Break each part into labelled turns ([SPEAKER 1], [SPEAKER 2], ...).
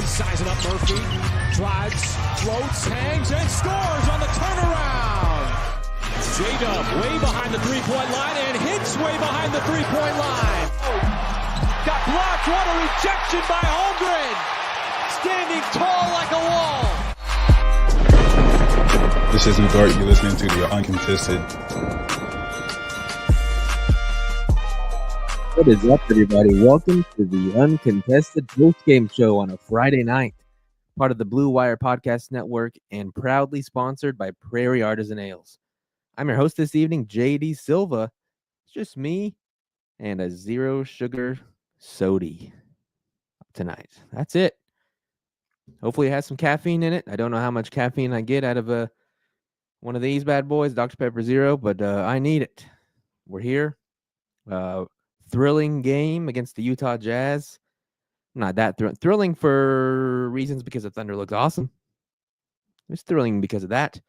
[SPEAKER 1] Sizing up Murphy, drives, floats, hangs, and scores on the turnaround. J-Dub way behind the three-point line and hits way behind the three-point line. Got blocked. What a rejection by Holmgren. Standing tall like a wall.
[SPEAKER 2] This is Dart. You're listening to the Uncontested.
[SPEAKER 3] What is up, everybody? Welcome to the Uncontested Post-Game Show on a Friday night, part of the Blue Wire Podcast Network and proudly sponsored by Prairie Artisan Ales. I'm your host this evening, JD Silva. It's just me and a zero sugar soda tonight. That's it. Hopefully it has some caffeine in it. I don't know how much caffeine I get out of one of these bad boys, Dr. Pepper Zero, but I need it. We're here. Thrilling game against the Utah Jazz. Not that thrilling for reasons because the Thunder looks awesome. It's thrilling because of that.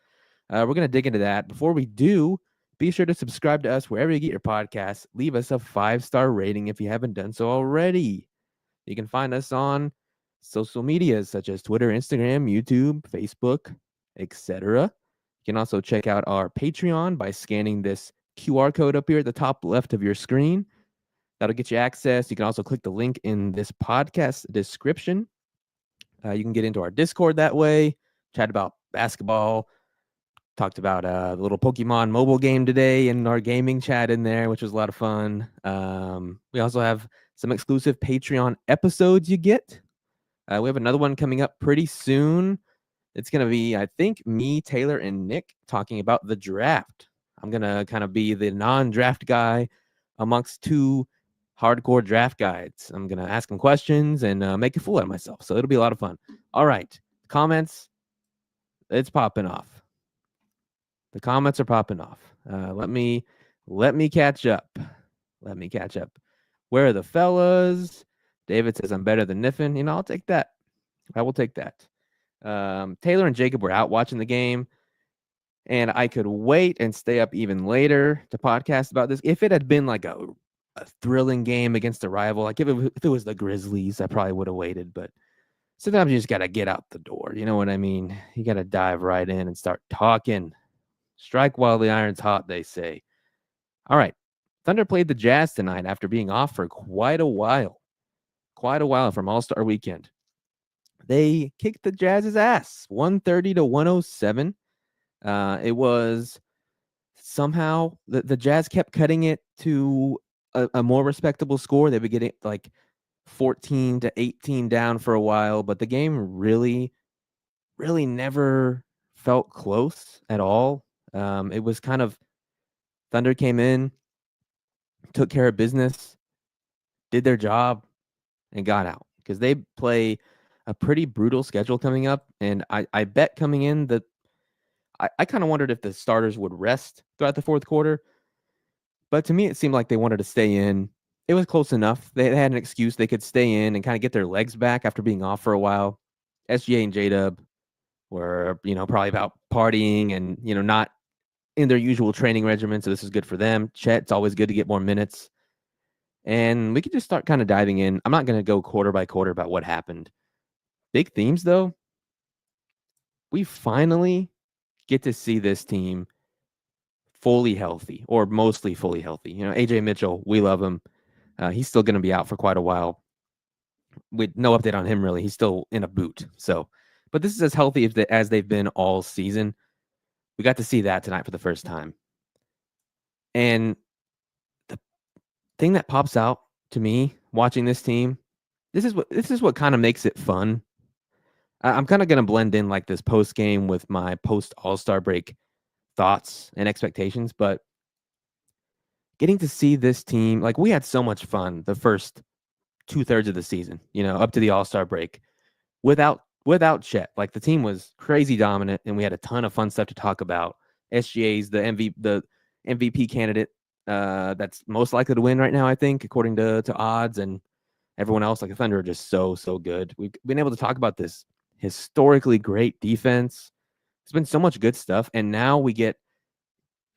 [SPEAKER 3] We're going to dig into that. Before we do, be sure to subscribe to us wherever you get your podcasts. Leave us a 5-star rating if you haven't done so already. You can find us on social medias such as Twitter, Instagram, YouTube, Facebook, etc. You can also check out our Patreon by scanning this QR code up here at the top left of your screen. That'll get you access. You can also click the link in this podcast description. You can get into our Discord that way, chat about basketball, talked about the little Pokemon mobile game today in our gaming chat in there, which was a lot of fun. We also have some exclusive Patreon episodes you get. We have another one coming up pretty soon. It's going to be, I think, me, Taylor, and Nick talking about the draft. I'm going to kind of be the non-draft guy amongst two hardcore draft guides. I'm going to ask them questions and make a fool out of myself. So it'll be a lot of fun. All right. Comments. It's popping off. The comments are popping off. Let me catch up. Let me catch up. Where are the fellas? David says I'm better than Niffin. You know, I'll take that. I will take that. Taylor and Jacob were out watching the game, and I could wait and stay up even later to podcast about this. If it had been like a thrilling game against a rival, like if it was the Grizzlies, I probably would have waited. But sometimes you just got to get out the door. You know what I mean? You got to dive right in and start talking. Strike while the iron's hot, they say. All right. Thunder played the Jazz tonight after being off for quite a while from All-Star Weekend. They kicked the Jazz's ass, 130-107. It was somehow the Jazz kept cutting it to a more respectable score. They were getting like 14-18 down for a while, but the game really, really never felt close at all. It was kind of Thunder came in, took care of business, did their job, and got out because they play a pretty brutal schedule coming up. And I bet coming in that I kind of wondered if the starters would rest throughout the fourth quarter. But to me, it seemed like they wanted to stay in. It was close enough. They had an excuse. They could stay in and kind of get their legs back after being off for a while. SGA and J-Dub were, probably about partying and, not in their usual training regimen. So this is good for them. Chet, it's always good to get more minutes. And we could just start kind of diving in. I'm not going to go quarter by quarter about what happened. Big themes, though. We finally get to see this team fully healthy, or mostly fully healthy. AJ Mitchell, we love him. He's still going to be out for quite a while. With no update on him, really. He's still in a boot. But this is as healthy as they've been all season. We got to see that tonight for the first time. And the thing that pops out to me watching this team, this is what kind of makes it fun. I'm kind of going to blend in like this post game with my post All-Star break thoughts and expectations, but getting to see this team, like we had so much fun the first 2/3 of the season, up to the All-Star break without Chet. Like the team was crazy dominant and we had a ton of fun stuff to talk about. SGA's the MVP candidate that's most likely to win right now, I think, according to odds, and everyone else. Like the Thunder are just so good. We've been able to talk about this historically great defense. It's been so much good stuff, and now we get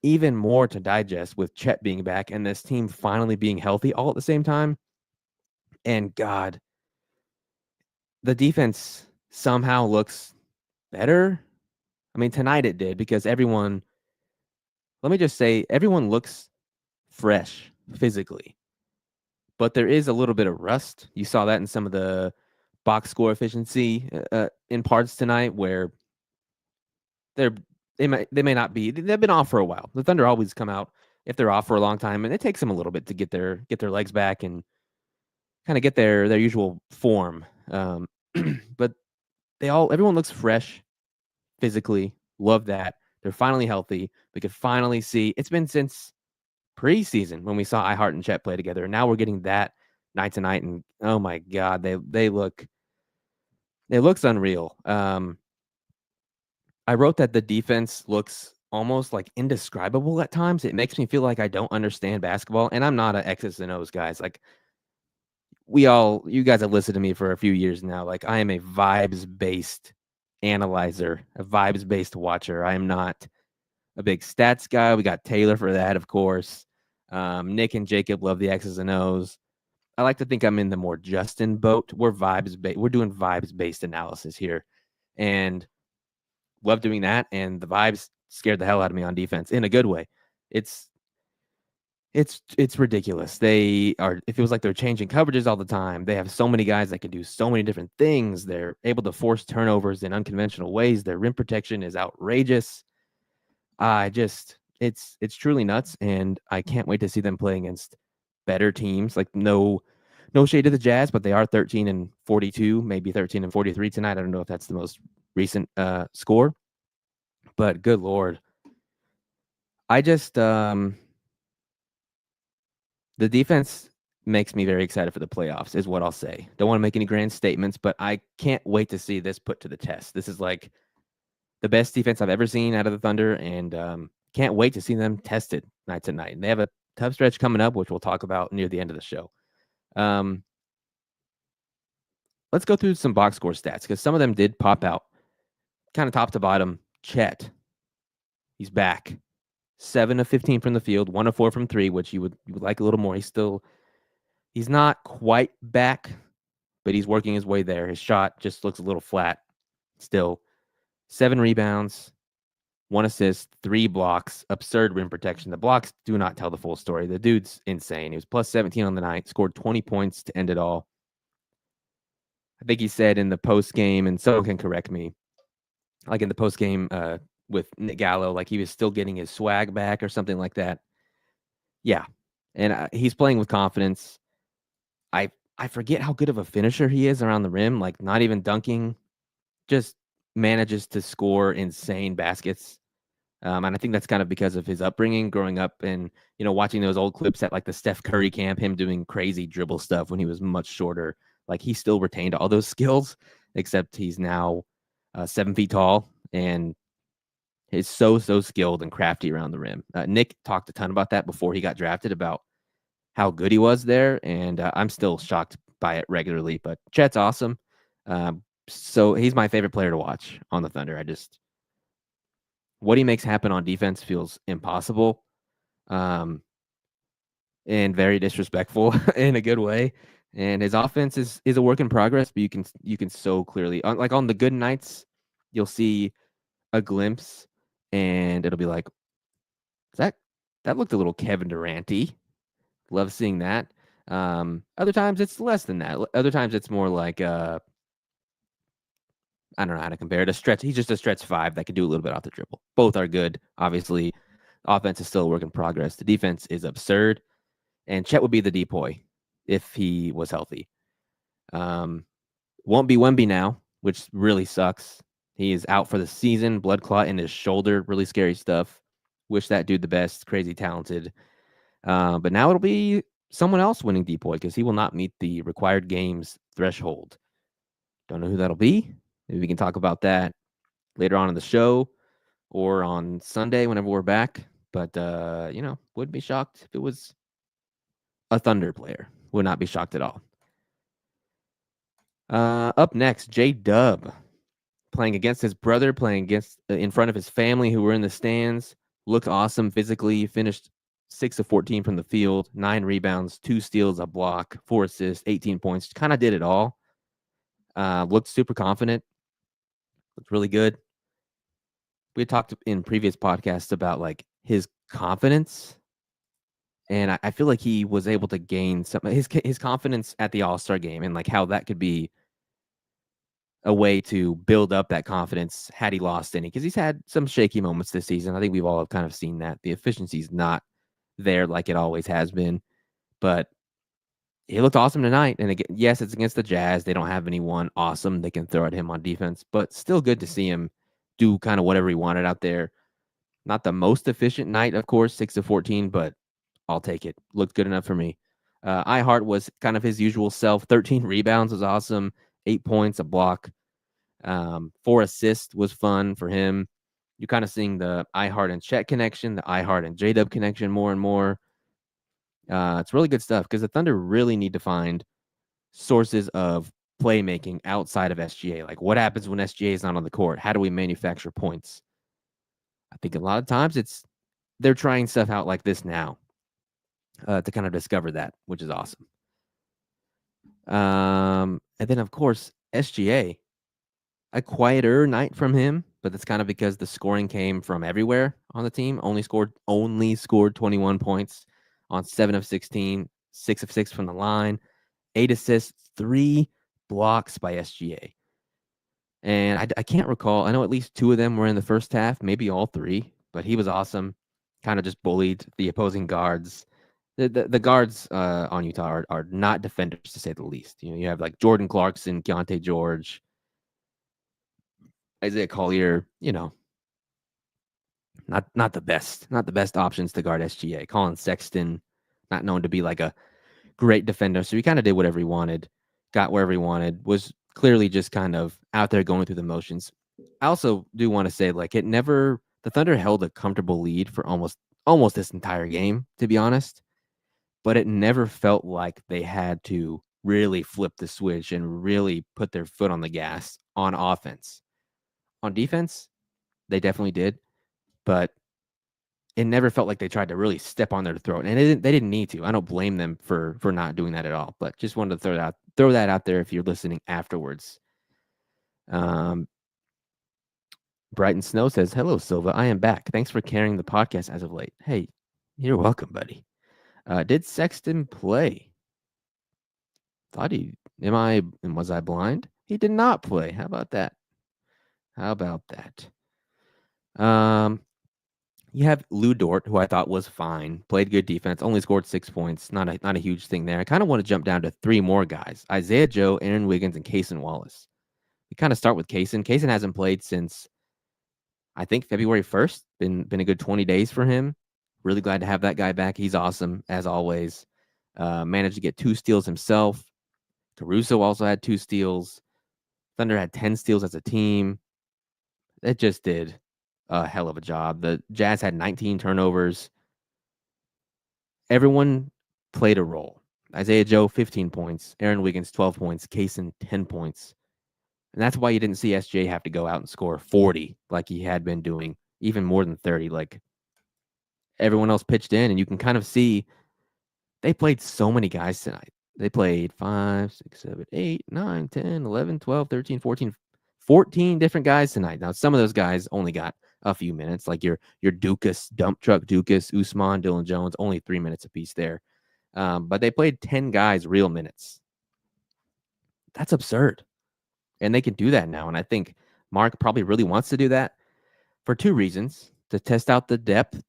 [SPEAKER 3] even more to digest with Chet being back and this team finally being healthy all at the same time. And God, the defense somehow looks better. I mean, tonight it did because let me just say, everyone looks fresh physically, but there is a little bit of rust. You saw that in some of the box score efficiency in parts tonight where they may not be. They've been off for a while. The Thunder always come out if they're off for a long time, and it takes them a little bit to get their legs back and kind of get their usual form. But everyone looks fresh physically. Love that. They're finally healthy. We could finally see. It's been since preseason when we saw iHeart and Chet play together. And now we're getting that night to night, and oh my God, they look. It looks unreal. I wrote that the defense looks almost like indescribable at times. It makes me feel like I don't understand basketball, and I'm not an X's and O's guys. Like you guys have listened to me for a few years now. Like I am a vibes-based analyzer, a vibes-based watcher. I am not a big stats guy. We got Taylor for that, of course. Nick and Jacob love the X's and O's. I like to think I'm in the more Justin boat. We're doing vibes-based analysis here, and love doing that. And the vibes scared the hell out of me on defense in a good way. It's ridiculous. It feels like they're changing coverages all the time. They have so many guys that can do so many different things. They're able to force turnovers in unconventional ways. Their rim protection is outrageous. It's truly nuts, and I can't wait to see them play against better teams. Like no shade to the Jazz, but they are 13-42, maybe 13-43 tonight. I don't know if that's the most recent score, but good Lord. I just the defense makes me very excited for the playoffs is what I'll say. Don't want to make any grand statements, but I can't wait to see this put to the test. This is like the best defense I've ever seen out of the Thunder, and can't wait to see them tested night to night. And they have a tough stretch coming up, which we'll talk about near the end of the show. Let's go through some box score stats because some of them did pop out kind of top to bottom. Chet, he's back. 7 of 15 from the field, 1 of 4 from 3, which you would like a little more. He's not quite back, but he's working his way there. His shot just looks a little flat still. 7 rebounds, 1 assist, 3 blocks, absurd rim protection. The blocks do not tell the full story. The dude's insane. He was plus 17 on the night, scored 20 points to end it all. I think he said in the post game, and someone can correct me, like in the post game with Nick Gallo, like he was still getting his swag back or something like that. Yeah, and he's playing with confidence. I forget how good of a finisher he is around the rim, like not even dunking, just manages to score insane baskets. And I think that's kind of because of his upbringing, growing up and, watching those old clips at like the Steph Curry camp, him doing crazy dribble stuff when he was much shorter. Like he still retained all those skills, except he's now 7 feet tall and is so skilled and crafty around the rim. Nick talked a ton about that before he got drafted, about how good he was there, and I'm still shocked by it regularly. But Chet's awesome. So he's my favorite player to watch on the Thunder. What he makes happen on defense feels impossible, and very disrespectful in a good way. And his offense is a work in progress, but you can so clearly, like on the good nights, you'll see a glimpse, and it'll be like, that looked a little Kevin Durant-y. Love seeing that. Other times it's less than that. Other times it's more like I don't know how to compare it. A stretch. He's just a stretch 5 that can do a little bit off the dribble. Both are good. Obviously, offense is still a work in progress. The defense is absurd, and Chet would be the depoy if he was healthy. Won't be Wemby now. which really sucks. He is out for the season, blood clot in his shoulder, really scary stuff. Wish that dude the best, crazy talented. But now it'll be someone else winning DPOY because he will not meet the required games threshold. Don't know who that'll be. Maybe we can talk about that later on in the show or on Sunday whenever we're back. But, wouldn't be shocked if it was a Thunder player. Would not be shocked at all. Up next, J-Dub playing against his brother, playing against in front of his family who were in the stands. Looked awesome physically. Finished 6 of 14 from the field, 9 rebounds, 2 steals, a block, 4 assists, 18 points. Kind of did it all. Looked super confident. Looked really good. We had talked in previous podcasts about like his confidence, and I feel like he was able to gain some his confidence at the All-Star game, and like how that could be a way to build up that confidence had he lost any, because he's had some shaky moments this season. I think we've all kind of seen that. The efficiency's not there like it always has been, but he looked awesome tonight. And again, yes, it's against the Jazz. They don't have anyone awesome they can throw at him on defense, but still good to see him do kind of whatever he wanted out there. Not the most efficient night, of course, 6 of 14, but I'll take it. Looked good enough for me. Ihart was kind of his usual self. 13 rebounds was awesome. 8 points, a block. 4 assists was fun for him. You're kind of seeing the Ihart and Chet connection, the Ihart and J-Dub connection more and more. It's really good stuff because the Thunder really need to find sources of playmaking outside of SGA. Like, what happens when SGA is not on the court? How do we manufacture points? I think a lot of times they're trying stuff out like this now to kind of discover that, which is awesome. And then, of course, SGA, a quieter night from him, but that's kind of because the scoring came from everywhere on the team. Only scored 21 points on 7 of 16, 6 of 6 from the line, 8 assists, 3 blocks by SGA. And I can't recall. I know at least 2 of them were in the first half, maybe all 3, but he was awesome. Kind of just bullied the opposing guards. The guards on Utah are not defenders, to say the least. You have like Jordan Clarkson, Keontae George, Isaiah Collier, not the best options to guard SGA. Colin Sexton, not known to be like a great defender. So he kind of did whatever he wanted, got wherever he wanted, was clearly just kind of out there going through the motions. I also do want to say, like, the Thunder held a comfortable lead for almost this entire game, to be honest, but it never felt like they had to really flip the switch and really put their foot on the gas on offense. On defense, they definitely did, but it never felt like they tried to really step on their throat, and they didn't need to. I don't blame them for not doing that at all, but just wanted to throw that out there if you're listening afterwards. Brighton Snow says, "Hello, Silva. I am back. Thanks for carrying the podcast as of late." Hey, you're welcome, buddy. Did Sexton play? Was I blind? He did not play. How about that? You have Lou Dort, who I thought was fine, played good defense, only scored 6 points. Not a huge thing there. I kind of want to jump down to 3 more guys: Isaiah Joe, Aaron Wiggins, and Kaysen Wallace. We kind of start with Kaysen. Kaysen hasn't played since, I think, February 1st. Been a good 20 days for him. Really glad to have that guy back. He's awesome, as always. Managed to get 2 steals himself. Caruso also had 2 steals. Thunder had 10 steals as a team. It just did a hell of a job. The Jazz had 19 turnovers. Everyone played a role. Isaiah Joe, 15 points. Aaron Wiggins, 12 points. Kaysen, 10 points. And that's why you didn't see SJ have to go out and score 40 like he had been doing, even more than 30. Like, everyone else pitched in, and you can kind of see they played so many guys tonight. They played 5, 6, 7, 8, 9, 10, 11, 12, 13, 14 different guys tonight. Now, some of those guys only got a few minutes, like your Dukas, dump truck Dukas, Usman, Dylan Jones, only 3 minutes apiece there. But they played 10 guys real minutes. That's absurd. And they can do that now. And I think Mark probably really wants to do that for 2 reasons: to test out the depth,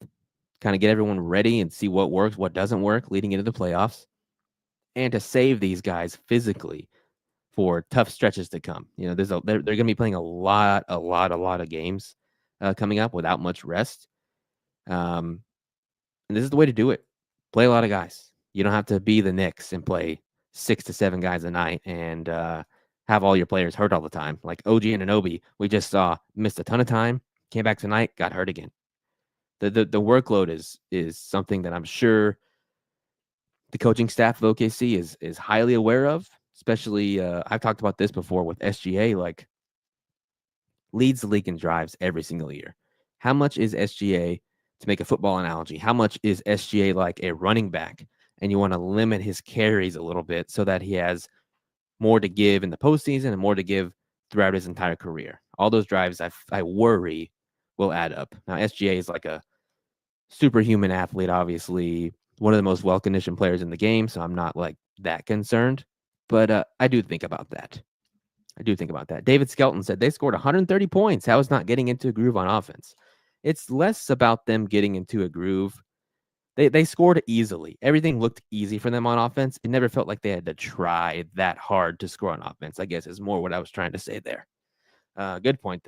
[SPEAKER 3] kind of get everyone ready and see what works, what doesn't work leading into the playoffs, and to save these guys physically for tough stretches to come. You know, they're going to be playing a lot of games coming up without much rest. And this is the way to do it. Play a lot of guys. You don't have to be the Knicks and play 6 to 7 guys a night and have all your players hurt all the time. Like OG and Anunoby, we just saw missed a ton of time, came back tonight, got hurt again. The workload is something that I'm sure the coaching staff of OKC is highly aware of. Especially, I've talked about this before with SGA, like leads the league in drives every single year. How much is SGA, to make a football analogy, how much is SGA like a running back? And you want to limit his carries a little bit so that he has more to give in the postseason and more to give throughout his entire career. All those drives, I worry, will add up. Now, SGA is like a superhuman athlete, obviously, one of the most well-conditioned players in the game, so I'm not like that concerned. But I do think about that. David Skelton said they scored 130 points. How is not getting into a groove on offense? It's less about them getting into a groove. They scored easily. Everything looked easy for them on offense. It never felt like they had to try that hard to score on offense, I guess is more what I was trying to say there. Good point,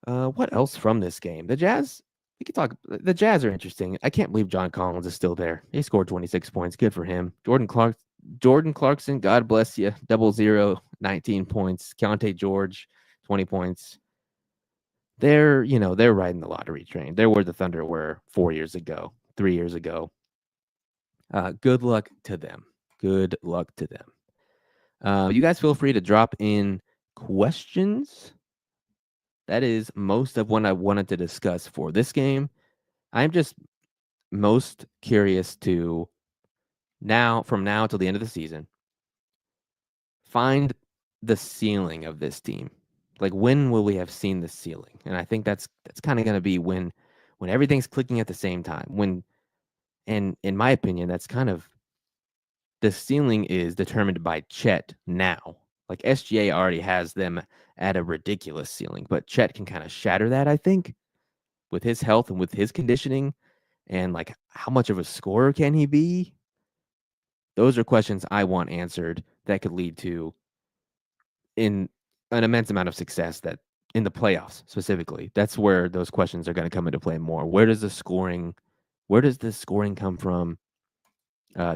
[SPEAKER 3] though. What else from this game? The Jazz, we could talk. The Jazz are interesting. I can't believe John Collins is still there. He scored 26 points. Good for him. Jordan Clarkson, God bless you. 0-0, 19 points. Keontae George, 20 points. They're riding the lottery train. They're where the Thunder were 4 years ago, 3 years ago. Good luck to them. You guys feel free to drop in questions. That is most of what I wanted to discuss for this game. I'm just most curious to from now till the end of the season, find the ceiling of this team. Like, when will we have seen the ceiling? And I think that's kind of going to be when everything's clicking at the same time. And in my opinion, that's kind of the ceiling is determined by Chet now. Like, SGA already has them at a ridiculous ceiling, but Chet can kind of shatter that, I think, with his health and with his conditioning, and like, how much of a scorer can he be? Those are questions I want answered that could lead to in an immense amount of success that in the playoffs specifically. That's where those questions are going to come into play more. Where does the scoring come from?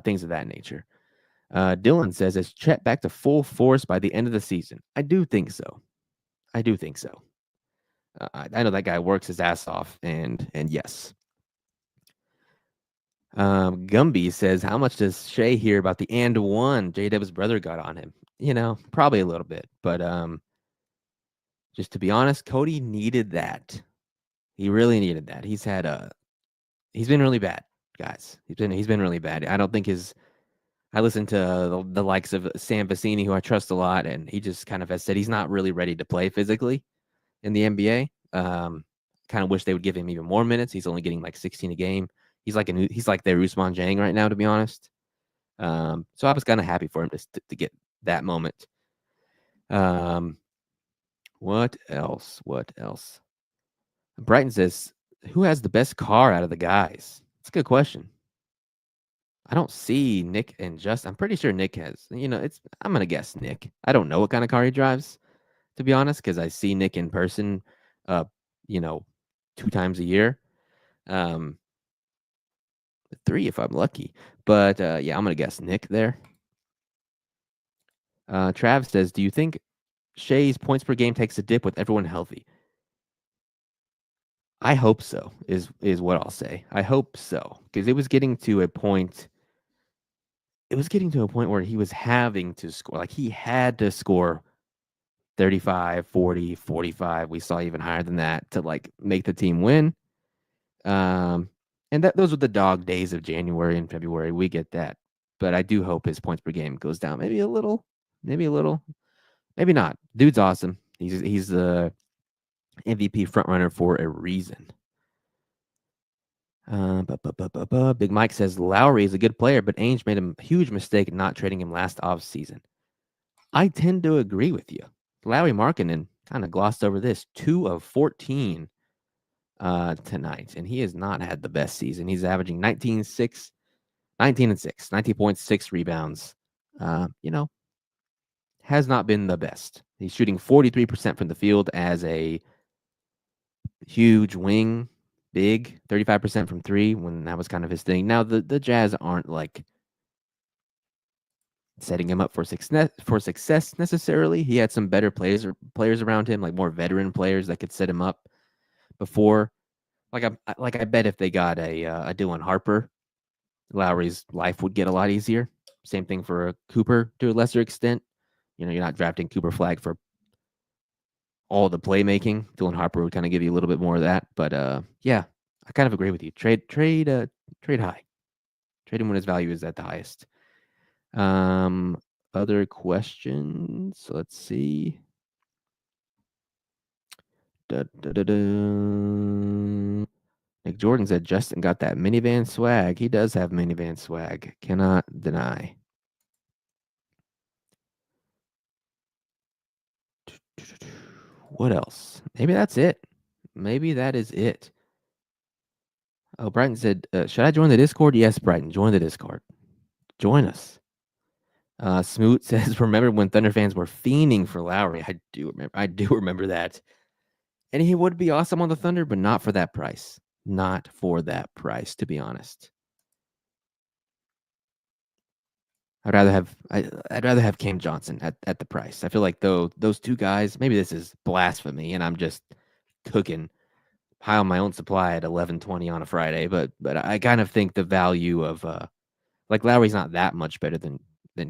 [SPEAKER 3] Things of that nature. Dylan says, is Chet back to full force by the end of the season? I do think so. I know that guy works his ass off, and yes. Gumby says, how much does Shea hear about the and one J-Dub's brother got on him? Probably a little bit, but just to be honest, Cody needed that. He really needed that. He's been really bad, guys. He's been really bad. I don't think I listened to the likes of Sam Vecini, who I trust a lot, and he just kind of has said he's not really ready to play physically in the NBA. Kind of wish they would give him even more minutes. He's only getting like 16 a game. He's like their Usman Jang right now, to be honest. So I was kind of happy for him to get that moment. What else? Brighton says, who has the best car out of the guys? That's a good question. I don't see Nick and Justin. I'm pretty sure Nick has. I'm going to guess Nick. I don't know what kind of car he drives, to be honest, because I see Nick in person, 2 times a year. 3 if I'm lucky. But, yeah, I'm going to guess Nick there. Trav says, do you think Shea's points per game takes a dip with everyone healthy? I hope so, is what I'll say. I hope so, because it was getting to a point where he was having to score. Like, he had to score 35, 40, 45. We saw even higher than that to, like, make the team win. And those were the dog days of January and February. We get that. But I do hope his points per game goes down. Maybe a little. Maybe not. Dude's awesome. He's the MVP frontrunner for a reason. Big Mike says Lowry is a good player, but Ainge made a huge mistake not trading him last offseason. I tend to agree with you. Lowry Markkanen kind of glossed over this. 2 of 14 tonight, and he has not had the best season. He's averaging 19 and 6, 19.6 rebounds. has not been the best. He's shooting 43% from the field as a huge wing, big, 35% from three when that was kind of his thing. Now the Jazz aren't like setting him up for success necessarily. He had some better players around him, like more veteran players that could set him up before. I bet if they got a Dylan Harper, Lowry's life would get a lot easier. Same thing for Cooper to a lesser extent. You know, you're not drafting Cooper Flag for all the playmaking. Dylan Harper would kind of give you a little bit more of that. But yeah, I kind of agree with you. Trade high. Trade him when his value is at the highest. Other questions? Let's see. Nick Jordan said Justin got that minivan swag. He does have minivan swag. Cannot deny. What else? Maybe that's it. Maybe that is it. Oh, Brighton said, should I join the Discord? Yes, Brighton, join the Discord. Join us. Smoot says, remember when Thunder fans were fiending for Lowry? I do remember that. And he would be awesome on the Thunder, but not for that price. Not for that price, to be honest. I'd rather have Cam Johnson at the price. I feel like those two guys, maybe this is blasphemy, and I'm just cooking high on my own supply at 11:20 on a Friday, but I kind of think the value of like Lowry's not that much better than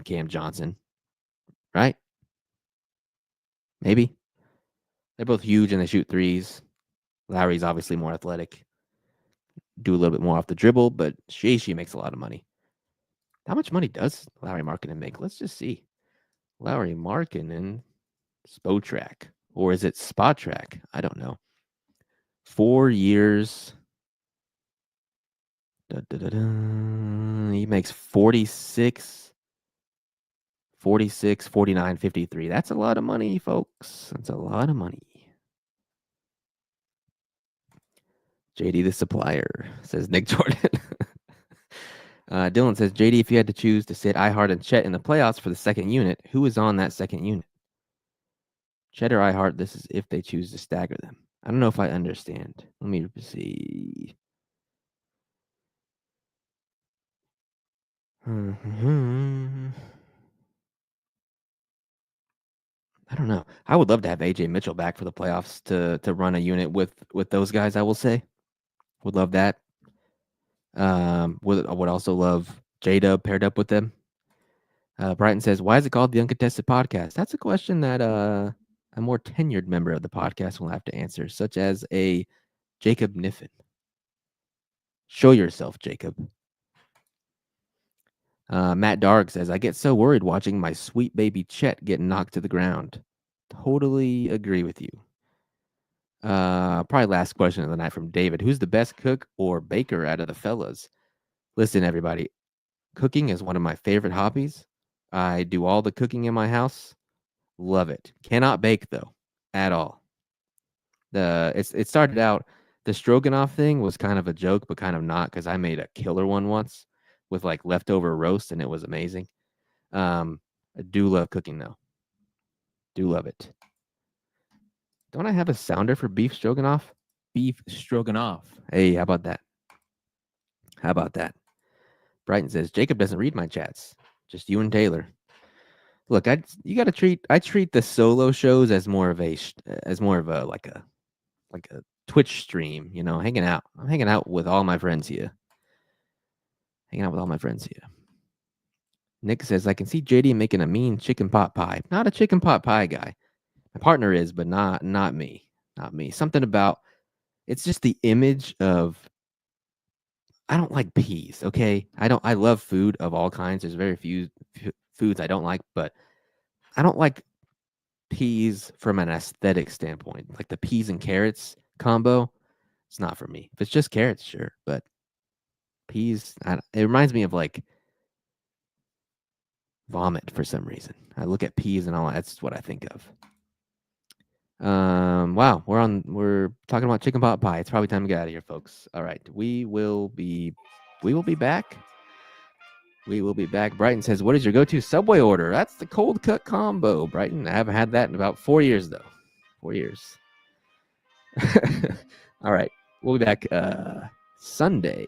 [SPEAKER 3] Cam Johnson, right? Maybe. They're both huge and they shoot threes. Lowry's obviously more athletic. Do a little bit more off the dribble, but she makes a lot of money. How much money does Lowry Markkinen make? Let's just see. Lowry Markkinen, Spotrac, or is it Spotrac? I don't know. 4 years. He makes 46, 49, 53. That's a lot of money, folks. That's a lot of money. JD the supplier, says Nick Jordan. Dylan says, JD, if you had to choose to sit iHeart and Chet in the playoffs for the second unit, who is on that second unit? Chet or iHeart, this is if they choose to stagger them. I don't know if I understand. Let me see. I don't know. I would love to have AJ Mitchell back for the playoffs to run a unit with those guys, I will say. Would love that. I would also love J-Dub paired up with them. Brighton says, why is it called the Uncontested Podcast? That's a question that a more tenured member of the podcast will have to answer, such as a Jacob Niffen. Show yourself, Jacob. Matt Dark says, I get so worried watching my sweet baby Chet get knocked to the ground. Totally agree with you. Probably last question of the night from David. Who's the best cook or baker out of the fellas? Listen, everybody. Cooking is one of my favorite hobbies. I do all the cooking in my house. Love it. Cannot bake, though, at all. It started out, the stroganoff thing was kind of a joke, but kind of not, because I made a killer one once with like leftover roast, and it was amazing. I do love cooking, though. Do love it. Don't I have a sounder for beef stroganoff? Beef stroganoff. Hey, how about that? How about that? Brighton says, Jacob doesn't read my chats. Just you and Taylor. Look, I treat the solo shows as more of a like a Twitch stream, you know, hanging out. I'm hanging out with all my friends here. Nick says, I can see JD making a mean chicken pot pie. Not a chicken pot pie guy. My partner is, but not me. Not me. Something about, it's just the image of, I don't like peas, okay? I love food of all kinds. There's very few foods I don't like, but I don't like peas from an aesthetic standpoint. Like the peas and carrots combo, it's not for me. If it's just carrots, sure, but peas, it reminds me of like vomit for some reason. I look at peas and all that's what I think of. Wow, we're talking about chicken pot pie. It's probably time to get out of here, folks. All right, we will be back We will be back. Brighton says, what is your go-to Subway order? That's the cold cut combo, Brighton. I haven't had that in about 4 years, though. 4 years. All right. We'll be back Sunday.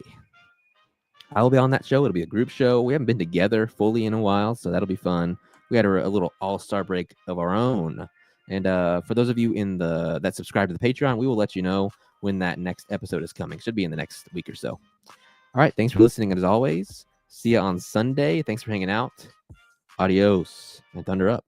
[SPEAKER 3] I will be on that show. It'll be a group show. We haven't been together fully in a while, so that'll be fun. We had a little all-star break of our own. And for those of you that subscribe to the Patreon, we will let you know when that next episode is coming. Should be in the next week or so. All right. Thanks for listening. And as always, see you on Sunday. Thanks for hanging out. Adios and Thunder up.